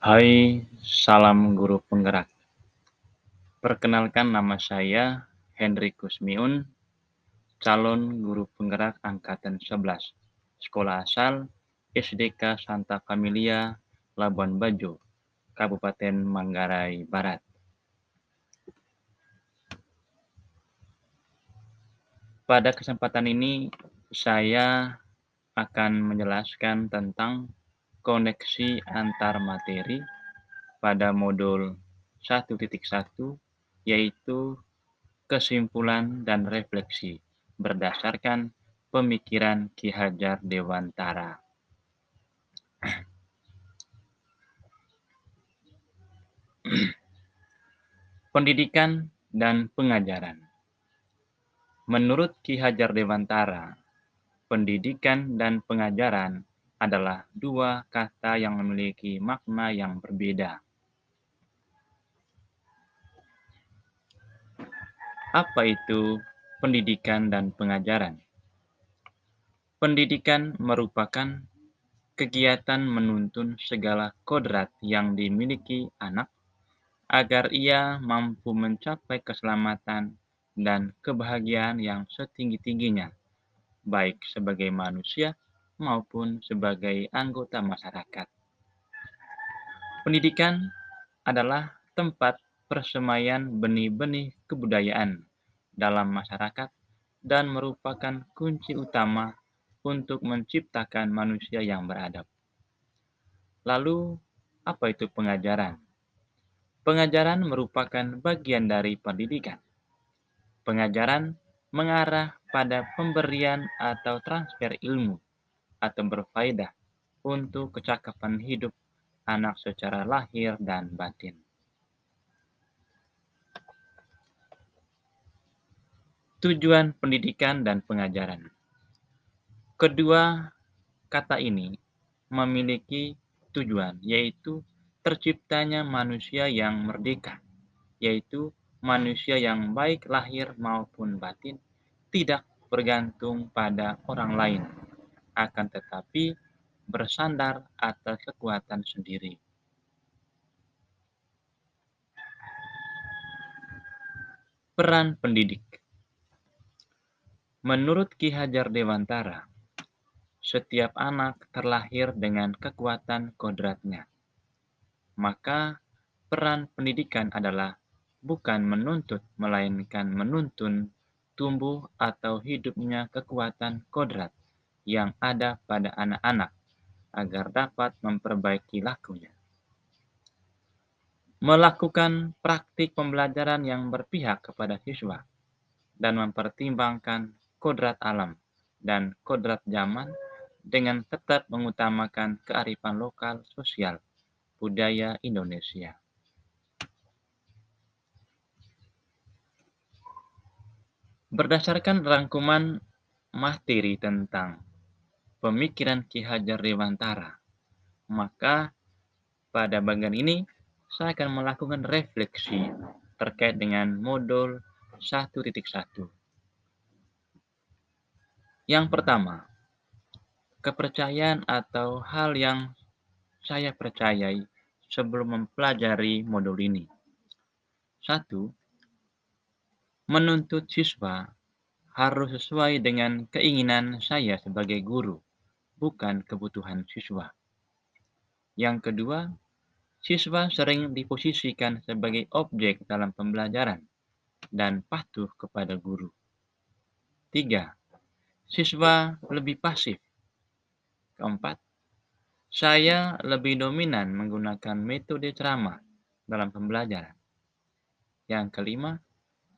Hai, salam guru penggerak. Perkenalkan nama saya Henry Kusmiun, calon guru penggerak angkatan 11, sekolah asal SDK Santa Familia, Labuan Bajo, Kabupaten Manggarai Barat. Pada kesempatan ini, saya akan menjelaskan tentang koneksi antar materi pada modul 1.1, yaitu kesimpulan dan refleksi berdasarkan pemikiran Ki Hajar Dewantara. Pendidikan dan pengajaran. Menurut Ki Hajar Dewantara, pendidikan dan pengajaran adalah dua kata yang memiliki makna yang berbeda. Apa itu pendidikan dan pengajaran? Pendidikan merupakan kegiatan menuntun segala kodrat yang dimiliki anak agar ia mampu mencapai keselamatan dan kebahagiaan yang setinggi-tingginya, baik sebagai manusia maupun sebagai anggota masyarakat. Pendidikan adalah tempat persemaian benih-benih kebudayaan dalam masyarakat dan merupakan kunci utama untuk menciptakan manusia yang beradab. Lalu, apa itu pengajaran? Pengajaran merupakan bagian dari pendidikan. Pengajaran mengarah pada pemberian atau transfer ilmu atau berfaedah untuk kecakapan hidup anak secara lahir dan batin. Tujuan pendidikan dan pengajaran. Kedua kata ini memiliki tujuan, yaitu terciptanya manusia yang merdeka, yaitu manusia yang baik lahir maupun batin, tidak bergantung pada orang lain, akan tetapi bersandar atas kekuatan sendiri. Peran pendidik. Menurut Ki Hajar Dewantara, setiap anak terlahir dengan kekuatan kodratnya. Maka peran pendidikan adalah bukan menuntut, melainkan menuntun tumbuh atau hidupnya kekuatan kodrat yang ada pada anak-anak agar dapat memperbaiki lakunya. Melakukan praktik pembelajaran yang berpihak kepada siswa dan mempertimbangkan kodrat alam dan kodrat zaman dengan tetap mengutamakan kearifan lokal sosial budaya Indonesia. Berdasarkan rangkuman materi tentang pemikiran Ki Hajar Dewantara, maka pada bagian ini saya akan melakukan refleksi terkait dengan modul 1.1. Yang pertama, kepercayaan atau hal yang saya percayai sebelum mempelajari modul ini. 1. Menuntut siswa harus sesuai dengan keinginan saya sebagai guru, bukan kebutuhan siswa. Yang kedua, siswa sering diposisikan sebagai objek dalam pembelajaran dan patuh kepada guru. 3. Siswa lebih pasif. Keempat, saya lebih dominan menggunakan metode ceramah dalam pembelajaran. Yang kelima,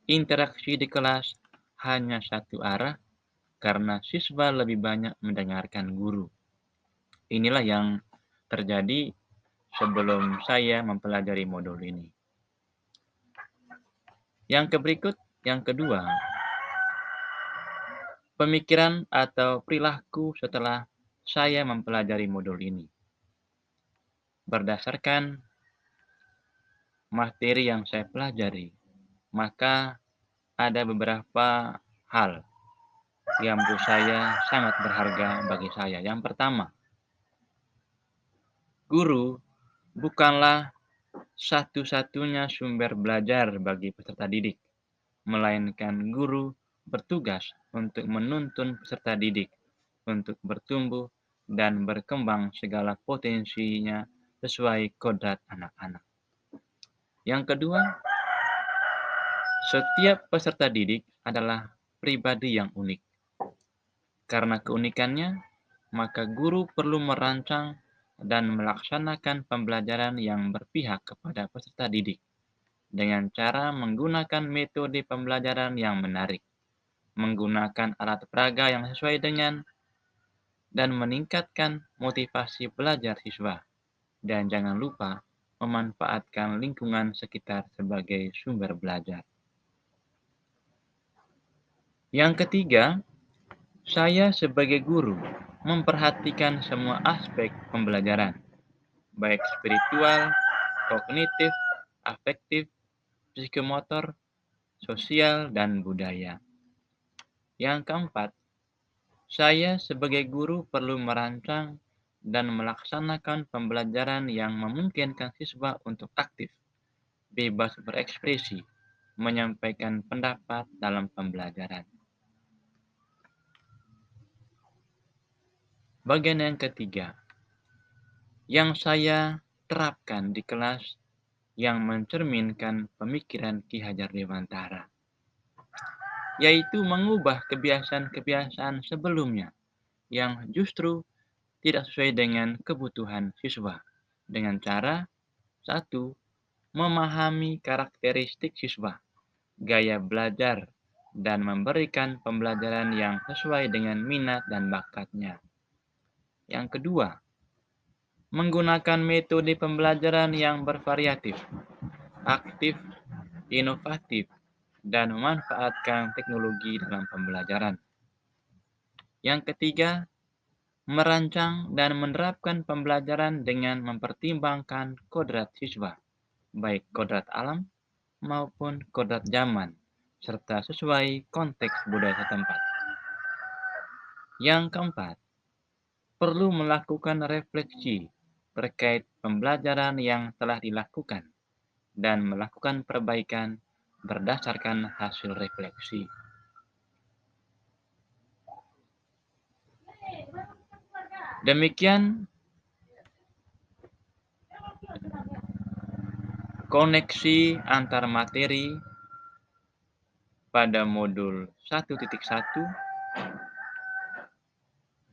interaksi di kelas hanya satu arah karena siswa lebih banyak mendengarkan guru. Inilah yang terjadi sebelum saya mempelajari modul ini. Yang kedua, pemikiran atau perilaku setelah saya mempelajari modul ini. Berdasarkan materi yang saya pelajari, maka ada beberapa hal yang menurut saya sangat berharga bagi saya. Yang pertama, guru bukanlah satu-satunya sumber belajar bagi peserta didik, melainkan guru bertugas untuk menuntun peserta didik untuk bertumbuh dan berkembang segala potensinya sesuai kodrat anak-anak. Yang kedua, setiap peserta didik adalah pribadi yang unik. Karena keunikannya, maka guru perlu merancang dan melaksanakan pembelajaran yang berpihak kepada peserta didik dengan cara menggunakan metode pembelajaran yang menarik, menggunakan alat peraga yang sesuai dengan, dan meningkatkan motivasi belajar siswa. Dan jangan lupa memanfaatkan lingkungan sekitar sebagai sumber belajar. Yang ketiga, saya sebagai guru memperhatikan semua aspek pembelajaran, baik spiritual, kognitif, afektif, psikomotor, sosial, dan budaya. Yang keempat, saya sebagai guru perlu merancang dan melaksanakan pembelajaran yang memungkinkan siswa untuk aktif, bebas berekspresi, menyampaikan pendapat dalam pembelajaran. Bagian yang ketiga, yang saya terapkan di kelas yang mencerminkan pemikiran Ki Hajar Dewantara, yaitu mengubah kebiasaan-kebiasaan sebelumnya yang justru tidak sesuai dengan kebutuhan siswa dengan cara satu, memahami karakteristik siswa, gaya belajar, dan memberikan pembelajaran yang sesuai dengan minat dan bakatnya. Yang kedua, menggunakan metode pembelajaran yang bervariatif, aktif, inovatif, dan memanfaatkan teknologi dalam pembelajaran. Yang ketiga, merancang dan menerapkan pembelajaran dengan mempertimbangkan kodrat siswa, baik kodrat alam maupun kodrat zaman, serta sesuai konteks budaya setempat. Yang keempat, perlu melakukan refleksi terkait pembelajaran yang telah dilakukan dan melakukan perbaikan berdasarkan hasil refleksi. Demikian koneksi antar materi pada modul 1.1.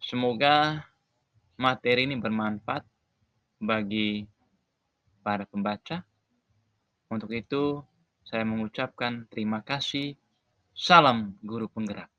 Semoga materi ini bermanfaat bagi para pembaca. Untuk itu, saya mengucapkan terima kasih. Salam guru penggerak.